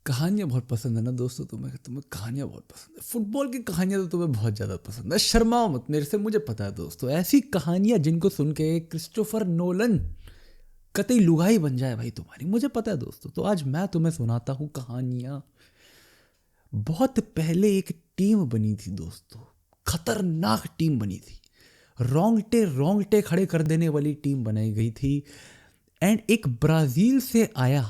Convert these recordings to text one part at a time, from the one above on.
कहानियाँ बहुत पसंद है ना दोस्तों। तुम्हें तुम्हें कहानियाँ बहुत पसंद है। फुटबॉल की कहानियाँ तो तुम्हें बहुत ज़्यादा पसंद है। शर्माओ मत मेरे से, मुझे पता है दोस्तों। ऐसी कहानियाँ जिनको सुन के क्रिस्टोफर नोलन कतई लुगाई बन जाए भाई तुम्हारी, मुझे पता है दोस्तों। तो आज मैं तुम्हें सुनाता हूँ कहानियाँ। बहुत पहले एक टीम बनी थी दोस्तों, खतरनाक टीम बनी थी, रोंगटे रोंगटे खड़े कर देने वाली टीम बनाई गई थी। एंड एक ब्राज़ील से आया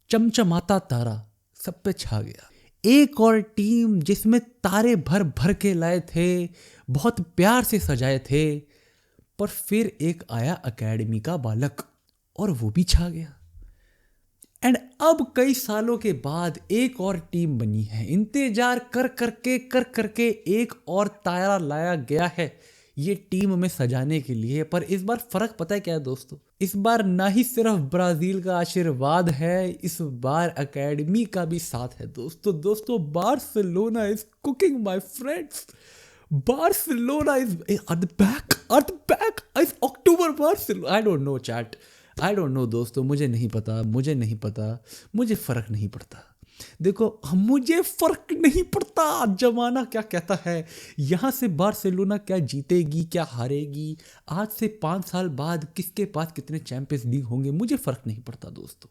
चमचमाता तारा सब पे छा गया। एक और टीम जिसमें तारे भर भर के लाए थे, बहुत प्यार से सजाए थे, पर फिर एक आया एकेडमी का बालक और वो भी छा गया। एंड अब कई सालों के बाद एक और टीम बनी है। इंतजार कर करके एक और तारा लाया गया है ये टीम में सजाने के लिए। पर इस बार फर्क पता है क्या है दोस्तों? इस बार ना ही सिर्फ ब्राजील का आशीर्वाद है, इस बार एकेडमी का भी साथ है दोस्तों। Barcelona is cooking my friends. Barcelona is earth back is October Barcelona. I don't no chat, I don't no दोस्तों, मुझे नहीं पता, मुझे फर्क नहीं पड़ता। देखो, मुझे फर्क नहीं पड़ता जमाना क्या कहता है। यहाँ से बार्सिलोना क्या जीतेगी क्या हारेगी, आज से 5 साल बाद किसके पास कितने चैंपियंस लीग होंगे, मुझे फर्क नहीं पड़ता दोस्तों।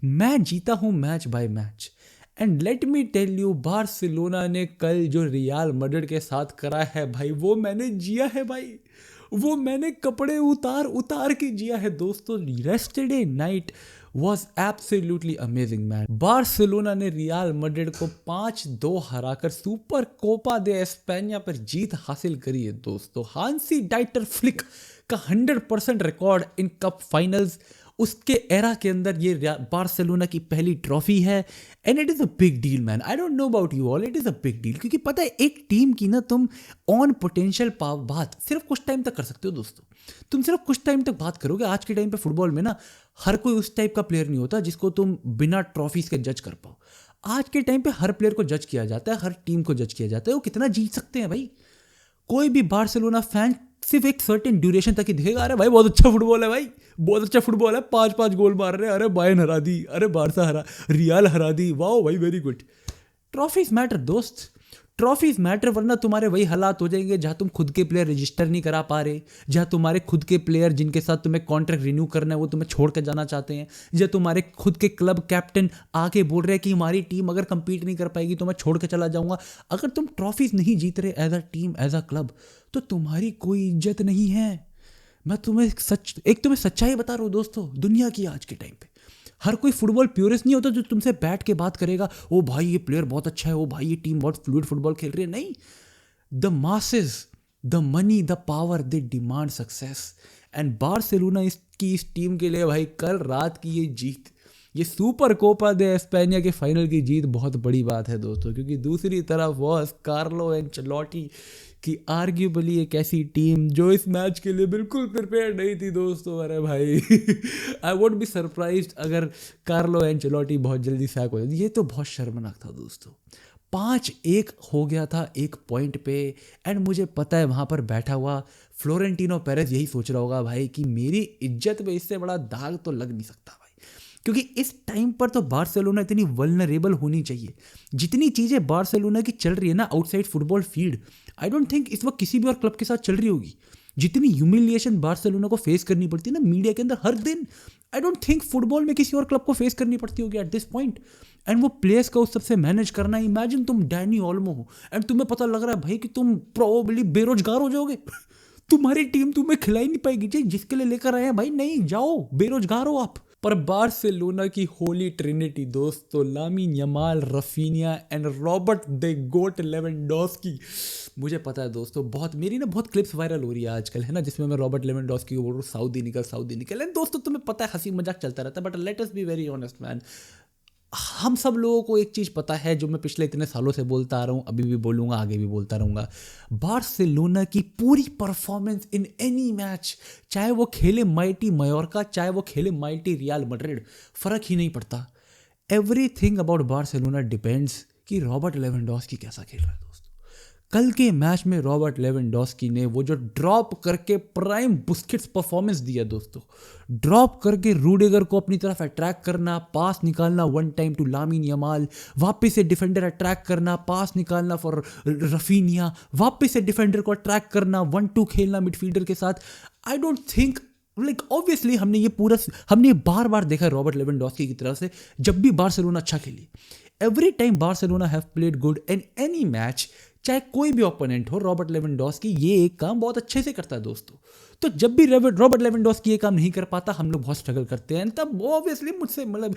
मैं जीता हूँ match by match. And let me tell you, Barcelona ने कल जो रियल मैड्रिड के साथ करा है भाई, वो मैंने जिया है भाई। वो मैंने कपड़े उतार के जिया है दोस्तों। Yesterday night was absolutely amazing man. Barcelona ने रियल मैड्रिड को 5-2 हराकर सुपर कोपा दे एस्पेनिया पर जीत हासिल करी है दोस्तों। हांसी डाइटर फ्लिक का 100% रिकॉर्ड इन कप फाइनल्स, उसके एरा के अंदर ये बार्सिलोना की पहली ट्रॉफी है। And it is a big deal man. I don't know about you all, it is a big deal. क्योंकि पता है, एक टीम की ना तुम ऑन पोटेंशियल बात सिर्फ कुछ टाइम तक कर सकते हो दोस्तों। तुम सिर्फ कुछ टाइम तक बात करोगे। आज के टाइम पे फुटबॉल में ना हर कोई उस टाइप का प्लेयर नहीं होता जिसको तुम बिना ट्रॉफीज के जज कर पाओ। आज के टाइम पे हर प्लेयर को जज किया जाता है, हर टीम को जज किया जाता है वो कितना जीत सकते हैं भाई। कोई भी बार्सिलोना फैन सिर्फ एक सर्टेन ड्यूरेशन तक ही दिखेगा, अरे भाई बहुत अच्छा फुटबॉल है भाई, बहुत अच्छा फुटबॉल है, 5-5 गोल मार रहे हैं, अरे बायर्न हरा दी, अरे बारसा हरा, रियल हरा दी, वाओ भाई वेरी गुड। ट्रॉफीज मैटर दोस्त, ट्रॉफीज मैटर। वरना तुम्हारे वही हालात हो जाएंगे जहां तुम खुद के प्लेयर रजिस्टर नहीं करा पा रहे, जहां तुम्हारे खुद के प्लेयर जिनके साथ तुम्हें कॉन्ट्रैक्ट रिन्यू करना है वो तुम्हें छोड़ कर जाना चाहते हैं, जहां तुम्हारे खुद के क्लब कैप्टन आके बोल रहे हैं कि हमारी टीम अगर कंपीट नहीं कर पाएगी तो मैं छोड़ के चला जाऊंगा। अगर तुम ट्रॉफीज नहीं जीत रहे as a team as a club तो तुम्हारी कोई इज्जत नहीं है। मैं तुम्हें तुम्हें सच्चाई बता रहा हूँ दोस्तों। दुनिया की आज के टाइम पे हर कोई फुटबॉल प्योरिस्ट नहीं होता जो तुमसे बैठ के बात करेगा, ओ भाई ये प्लेयर बहुत अच्छा है, ओ भाई ये टीम बहुत फ्लूइड फुटबॉल खेल रही है। नहीं, the masses, the money, the power, they demand success. And Barcelona इस टीम के लिए भाई कल रात की ये जीत, ये सुपर कोपा दे एस्पेनिया के फाइनल की जीत बहुत बड़ी बात है दोस्तों। क्योंकि दूसरी तरफ वॉज कार्लो एंचेलोटी की आर्ग्यूबली एक ऐसी टीम जो इस मैच के लिए बिल्कुल प्रिपेयर नहीं थी दोस्तों। अरे भाई आई वुड बी सरप्राइज्ड अगर कार्लो एंचेलोटी बहुत जल्दी सैक हो जाती। ये तो बहुत शर्मनाक था दोस्तों। 5-1 हो गया था एक पॉइंट पे। एंड मुझे पता है वहाँ पर बैठा हुआ फ्लोरेंटिनो पेरेज यही सोच रहा होगा भाई कि मेरी इज्जत में इससे बड़ा दाग तो लग नहीं सकता भाई। क्योंकि इस टाइम पर तो बार्सिलोना इतनी वल्नरेबल होनी चाहिए। जितनी चीज़ें बार्सिलोना की चल रही है ना outside football field, I don't think इस वक्त किसी भी और क्लब के साथ चल रही होगी। जितनी ह्यूमिलिएशन बार्सिलोना को फेस करनी पड़ती है ना मीडिया के अंदर हर दिन, आई डोंट थिंक फुटबॉल में किसी और क्लब को फेस करनी पड़ती होगी एट दिस पॉइंट। एंड वो प्लेयर्स का उस सबसे मैनेज करना, इमेजिन तुम डैनी ओल्मो हो एंड तुम्हें पता लग रहा है भाई कि तुम प्रोबेबली बेरोजगार हो जाओगे तुम्हारी टीम तुम्हें खिला ही नहीं पाएगी जिसके लिए लेकर आए हैं भाई, नहीं जाओ, बेरोजगार हो आप। पर बार्सिलोना की होली ट्रिनिटी दोस्तों, Lamine Yamal, Raphinha and Robert the goat Lewandowski. मुझे पता है दोस्तों, मेरी ना बहुत क्लिप्स वायरल हो रही है आजकल, है ना, जिसमें मैं रॉबर्ट लेवेंडोस्की को बोल रहा हूँ सऊदी निकल। एंड दोस्तों तुम्हें पता है हंसी मजाक चलता रहता है, but let us B very honest man. हम सब लोगों को एक चीज़ पता है जो मैं पिछले इतने सालों से बोलता आ रहा हूँ, अभी भी बोलूँगा, आगे भी बोलता रहूँगा। बार्सिलोना की पूरी परफॉर्मेंस इन एनी मैच, चाहे वो खेले माइटी मयोर्का, चाहे वो खेले माइटी रियल मैड्रिड, फ़र्क ही नहीं पड़ता। एवरीथिंग अबाउट बार्सिलोना डिपेंड्स कि रॉबर्ट लेवेंडोस्की कैसा खेल रहा है दोस्तों। कल के मैच में रॉबर्ट लेवेंडोस्की ने वो जो ड्रॉप करके प्राइम बुस्केट्स परफॉर्मेंस दिया दोस्तों, ड्रॉप करके रूडिगर को अपनी तरफ अट्रैक्ट करना, पास निकालना one time to Lamine Yamal, वापस से डिफेंडर अट्रैक्ट करना, पास निकालना फॉर रफीनिया, वापस से डिफेंडर को अट्रैक्ट करना, 1-2 खेलना मिडफील्डर के साथ। I don't think like obviously हमने ये बार बार देखा रॉबर्ट लेवेंडोस्की की तरफ से जब भी बार्सिलोना अच्छा खेली। Every time Barcelona have played good in any match, चाहे कोई भी ओपोनेंट हो, रॉबर्ट लेवेंडोस्की ये एक काम बहुत अच्छे से करता है दोस्तों। तो जब भी रॉबर्ट लेवेंडोस्की ये काम नहीं कर पाता, हम लोग बहुत स्ट्रगल करते हैं, तब ऑब्वियसली मुझसे मतलब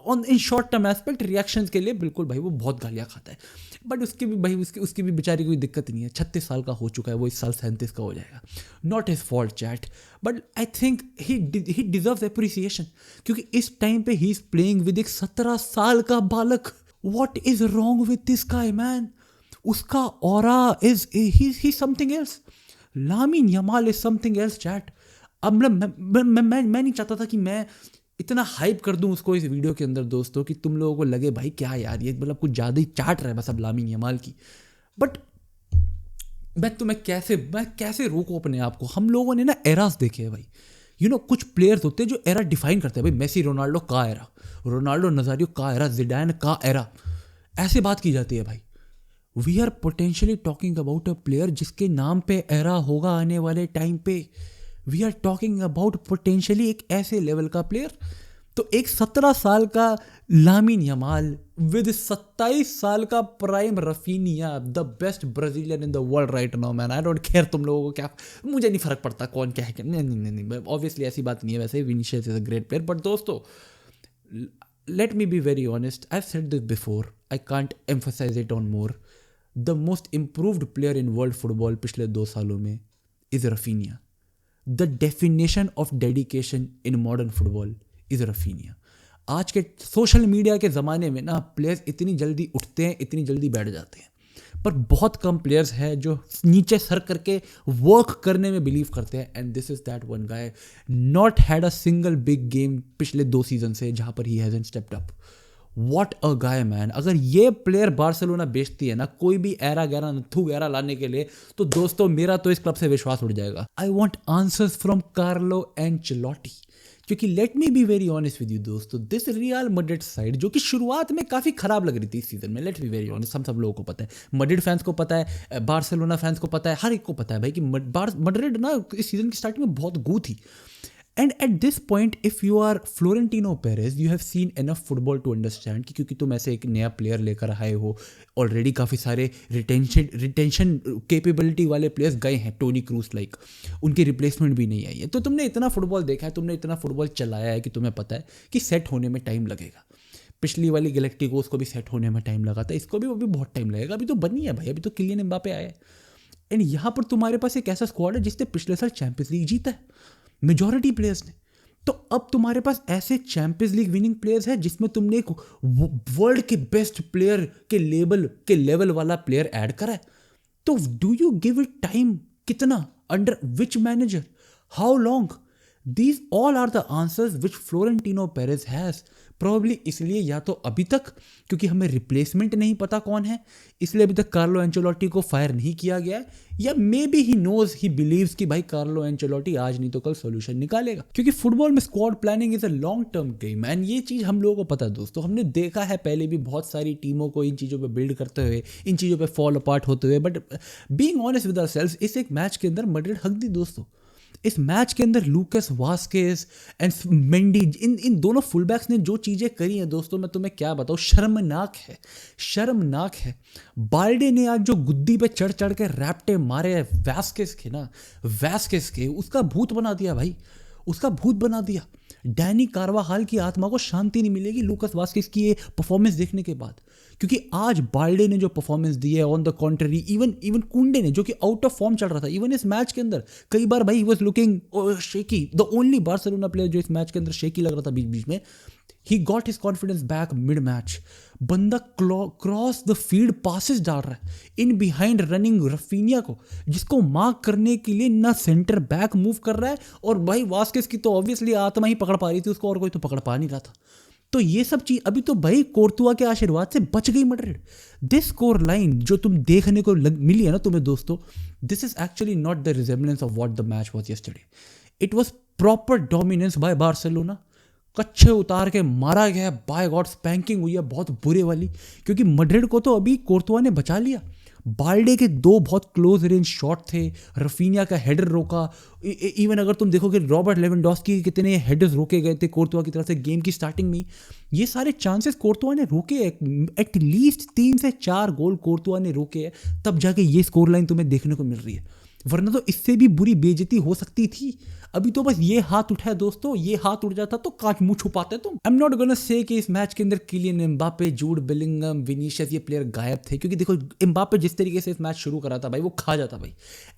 on in short term aspect reactions के लिए बिल्कुल भाई वो बहुत गालियाँ खाता है। बट उसकी भी भाई उसकी भी बेचारी कोई दिक्कत नहीं है, 36 साल का हो चुका है, वो इस साल 37 का हो जाएगा। Not his fault chat, but I think he deserves appreciation, क्योंकि इस टाइम पे ही इज प्लेइंग विद एक 17 साल का बालक। What is wrong with this guy man? उसका aura is he something else. Lamine Yamal is something else chat. अब मैं नहीं चाहता था कि मैं इतना हाइप कर दूं उसको इस वीडियो के अंदर दोस्तों कि तुम लोगों को लगे भाई क्या यार ये मतलब कुछ ज़्यादा ही चाट रहा है बस अब लामिन यमाल की। बट मैं कैसे रोकूं अपने आप को? हम लोगों ने ना एरास देखे हैं भाई, कुछ प्लेयर्स होते हैं जो एरा डिफाइन करते हैं। भाई मेसी रोनाल्डो का एरा, रोनाल्डो नजारियो का एरा, जिडान का एरा, ऐसे बात की जाती है भाई। We are potentially talking about a player जिसके नाम पे एरा होगा आने वाले टाइम पे। We are talking about potentially एक ऐसे लेवल का प्लेयर। तो एक 17 साल का लामिन यमाल विद 27 साल का prime Raphinha, the best Brazilian in the world right now man. I don't care तुम लोगों को क्या, मुझे नहीं फर्क पड़ता कौन क्या है क्या नहीं, ऑब्वियसली ऐसी बात नहीं है। वैसे Vinicius is a great player, but दोस्तों let me be very honest, I've said this before, I can't emphasize it on more. The most improved player in world football पिछले 2 सालों में is Rafinha. The definition of dedication in modern football is Rafinha. आज के social media के ज़माने में ना players इतनी जल्दी उठते हैं, इतनी जल्दी बैठ जाते हैं, पर बहुत कम प्लेयर्स हैं जो नीचे सर करके वर्क करने में बिलीव करते हैं। And this is that one guy, not had a single big game पिछले 2 सीजन से जहां पर he hasn't stepped up. What a guy man. अगर ये प्लेयर बार्सिलोना बेचती है ना कोई भी एरा गैरा नथु गैरा लाने के लिए, तो दोस्तों मेरा तो इस क्लब से विश्वास उड़ जाएगा। I want answers from Carlo Ancelotti, क्योंकि let me be very honest with you दोस्तों, दिस रियल मैड्रिड साइड जो कि शुरुआत में काफ़ी खराब लग रही थी इस सीजन में, लेट्स बी वेरी ऑनेस्ट, हम सब लोगों को पता है, मैड्रिड फैंस को पता है, बार्सिलोना फैंस को पता है, हर एक को पता है भाई कि मैड्रिड ना इस सीजन की स्टार्टिंग में बहुत गू थी। And at this point if you are Florentino Perez, you have seen enough football to understand कि क्योंकि तुम ऐसे एक नया प्लेयर लेकर आए हो, ऑलरेडी काफ़ी सारे रिटेंशन कैपेबिलिटी वाले प्लेयर्स गए हैं, टोनी क्रूस लाइक, उनकी रिप्लेसमेंट भी नहीं आई है, तो तुमने इतना फुटबॉल देखा है, तुमने इतना फुटबॉल चलाया है कि तुम्हें पता है कि सेट होने में टाइम लगेगा। पिछली वाली गैलेक्टिकोस को भी सेट होने में टाइम लगा था, इसको भी बहुत टाइम लगेगा। अभी तो बनी है भाई, अभी तो किलियन एम्बापे आया है। एंड यहाँ पर तुम्हारे पास एक ऐसा स्क्वाड है जिसने पिछले साल चैंपियंस लीग जीता है मेजॉरिटी प्लेयर्स ने। तो अब तुम्हारे पास ऐसे चैंपियंस लीग विनिंग प्लेयर्स हैं जिसमें तुमने एक वर्ल्ड के बेस्ट प्लेयर के लेवल वाला प्लेयर ऐड करा है। तो do you give it time? कितना? Under which manager? How long? These all are the answers which Florentino Perez has. Probably इसलिए या तो अभी तक क्योंकि हमें रिप्लेसमेंट नहीं पता कौन है, इसलिए अभी तक कार्लो एंचेलोटी को फायर नहीं किया गया, या may be he knows, he believes कि भाई कार्लो एंचेलोटी आज नहीं तो कल सॉल्यूशन निकालेगा। क्योंकि फुटबॉल में squad planning is a long term game and ये चीज़ हम लोगों को पता है दोस्तों। हमने देखा है पहले भी बहुत सारी टीमों को इन चीज़ों पर बिल्ड करते हुए, इन चीज़ों पर फॉल अपार्ट होते हुए। But being honest with ourselves, इस एक मैच के अंदर मैड्रिड हक दी दोस्तों। इस मैच के अंदर लूकास वास्केस एंड मेंडी, इन दोनों फुलबैक्स ने जो चीज़ें करी हैं दोस्तों, मैं तुम्हें क्या बताऊँ, शर्मनाक है। बाल्डे ने आज जो गुद्दी पे चढ़ के रैप्टे मारे वास्केस के, उसका भूत बना दिया भाई, उसका भूत बना दिया। डैनी कार्वाहाल की आत्मा को शांति नहीं मिलेगी लूकास वास्केस की ये परफॉर्मेंस देखने के बाद, क्योंकि आज बाल्डे ने जो परफॉर्मेंस दी है, ऑन द कॉन्ट्ररी इवन कुंडे ने जो कि आउट ऑफ फॉर्म चल रहा था, इवन इस मैच के अंदर कई बार भाई he was looking shaky, the only Barcelona player जो इस मैच के अंदर शेकी लग रहा था बीच में, he got his confidence back mid match. बंदा क्रॉस द फील्ड पासिस डाल रहा है इन बिहाइंड रनिंग रफीनिया को, जिसको मार्क करने के लिए ना सेंटर बैक मूव कर रहा है, और भाई वास्केस की तो ऑब्वियसली आत्मा ही पकड़ पा रही थी उसको, और कोई तो पकड़ पा नहीं रहा था। तो ये सब चीज अभी तो भाई कोर्तुआ के आशीर्वाद से बच गई मैड्रिड। दिस स्कोर लाइन जो तुम देखने को मिली है ना तुम्हें दोस्तों, this is actually not the resemblance of what the match was yesterday. It was proper dominance by Barcelona. कच्छे उतार के मारा गया, बाय गॉड स्पैंकिंग हुई है बहुत बुरे वाली, क्योंकि मैड्रिड को तो अभी कोर्तुआ ने बचा लिया। बाल्डे के दो बहुत क्लोज रेंज शॉट थे, रफीनिया का हेडर रोका, इवन अगर तुम देखोगे रॉबर्ट लेवेंडोस्की के कितने हेडर्स रोके गए थे कोर्तुआ की तरफ से गेम की स्टार्टिंग में। ये सारे चांसेस कोर्तुआ ने रोके, एटलीस्ट 3 से 4 गोल कोर्तुआ ने रोके हैं, तब जाके ये स्कोर लाइन तुम्हें देखने को मिल रही है, वरना तो इससे भी बुरी बेइज्जती हो सकती थी। अभी तो बस ये हाथ उठा है दोस्तों, ये हाथ उठ जाता तो कांच मुंह छुपाते तुम। I am not gonna say कि इस मैच के अंदर Kylian Mbappe, Jude Bellingham, Vinicius ये प्लेयर गायब थे, क्योंकि देखो एम्बापे जिस तरीके से इस मैच शुरू करा था भाई वो खा जाता। भाई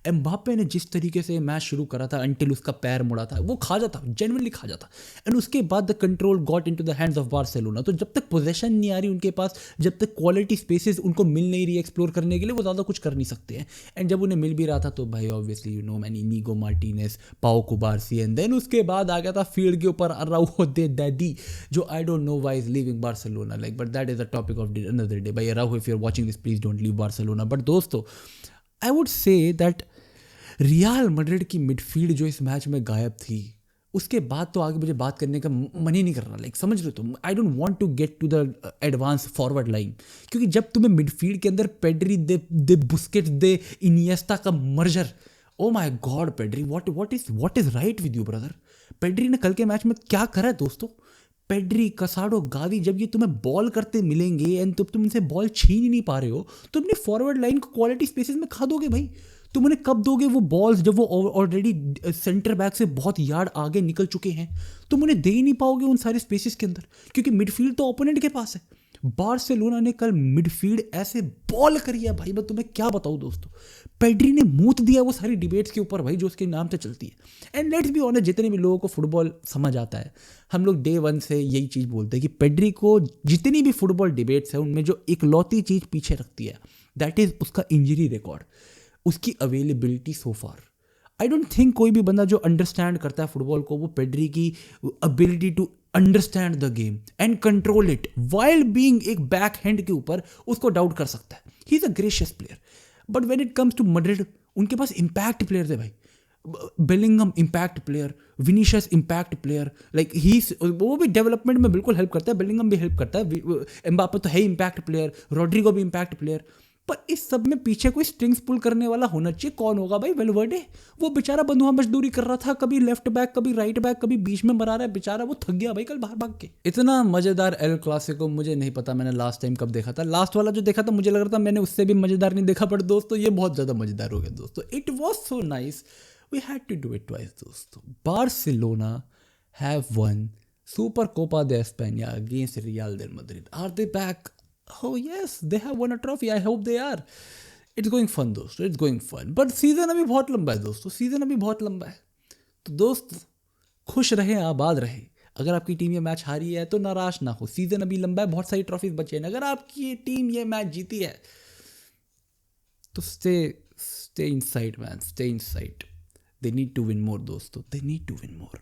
एम्बापे ने जिस तरीके से मैच शुरू करा था अंटिल उसका पैर मुड़ा था वो खा जाता, जेन्युइनली खा जाता। एंड उसके बाद the control got into the hands of Barcelona. तो जब तक पोजेशन नहीं आ रही उनके पास, जब तक क्वालिटी स्पेसेस उनको मिल नहीं रही एक्सप्लोर करने के लिए, वो ज़्यादा कुछ कर नहीं सकते हैं। एंड जब उन्हें मिल भी रहा था तो भाई obviously you know man Inigo Martinez, Pau Cubarsi, and then उसके बाद आ गया था फील्ड के ऊपर अराउहो दे डैडी, जो I don't know why is leaving Barcelona, like but that is a topic of another day. भाई Araujo if you are watching this please don't leave Barcelona. But दोस्तों I would say that Real Madrid की midfield जो इस match में गायब थी, उसके बाद तो आगे मुझे बात करने का मन ही नहीं कर रहा, लाइक समझ लो तुम। I don't want to get to the advance forward line, क्योंकि जब तुम्हें मिडफील्ड के अंदर Pedri the Busquets the Iniesta का merger, oh my god Pedri, what is right with you brother. Pedri ने कल के मैच में क्या करा है दोस्तों। पेड्री, कसाडो, गावी, जब ये तुम्हें बॉल करते मिलेंगे एंड तुम इनसे बॉल छीन ही नहीं पा रहे हो, तो अपनी फॉरवर्ड लाइन को क्वालिटी स्पेसेस में खा दोगे भाई। तुम उन्हें कब दोगे वो बॉल्स, जब वो ऑलरेडी सेंटर बैक से बहुत यार्ड आगे निकल चुके हैं। तुम उन्हें दे ही नहीं पाओगे उन सारे स्पेसेस के अंदर, क्योंकि मिडफील्ड तो ओपोनेंट के पास है। बार्सिलोना ने कल मिडफील्ड ऐसे बॉल करी है भाई, मैं तुम्हें क्या बताऊं दोस्तों। पेड्री ने मूत दिया वो सारी डिबेट्स के ऊपर भाई जो उसके नाम से चलती है। एंड लेट्स बी ऑनेस्ट, जितने भी लोगों को फुटबॉल समझ आता है, हम लोग डे 1 से यही चीज़ बोलते हैं कि पेड्री को जितनी भी फुटबॉल डिबेट्स है उनमें जो इकलौती चीज़ पीछे रखती है, दैट इज उसका इंजरी रिकॉर्ड, उसकी availability so far. I don't think कोई भी बंदा जो अंडरस्टैंड करता है फुटबॉल को, वो पेड्री की ability to understand the game and control it while being एक बैक हैंड के ऊपर उसको डाउट कर सकता है। He is a gracious player, but when it comes to Madrid उनके पास इम्पैक्ट प्लेयर है भाई। Bellingham impact player, Vinicius impact player, like he वो भी डेवलपमेंट में बिल्कुल हेल्प करता है, बेलिंगम भी हेल्प करता है, एम्बापे तो है इम्पैक्ट प्लेयर, रॉड्रिगो भी इम्पैक्ट प्लेयर। पर इस सब में पीछे कोई स्ट्रिंग्स पुल करने वाला होना चाहिए। कौन होगा भाई? वेलवर्डे। वो बेचारा बंधुआ मजदूरी कर रहा था, कभी लेफ्ट बैक, कभी राइट बैक, कभी बीच में मरा रहा है बेचारा, वो थक गया भाई कल बाहर भाग के। इतना मजेदार एल क्लासिको मुझे नहीं पता मैंने लास्ट टाइम कब देखा था। लास्ट वाला जो देखा था मुझे लग रहा था मैंने उससे भी मजेदार नहीं देखा, बट दोस्तों ये बहुत ज्यादा मजेदार हो गया दोस्तों। It was so nice, we had to do it twice दोस्तों। Barcelona have won Super Copa de Espana against Real de Madrid. Are they back? Oh yes, they have won a trophy. I hope they are. It's going fun दोस्तों, it's going fun. But season अभी बहुत लंबा है दोस्तों, season अभी बहुत लंबा है। तो दोस्त खुश रहे, आबाद रहे। अगर आपकी टीम ये मैच हारी है तो नाराज ना हो, सीजन अभी लंबा है, बहुत सारी ट्रॉफीज बचे हैं। अगर आपकी टीम ये मैच जीती है तो stay inside man, stay inside. They need to win more दोस्तों, they need to win more.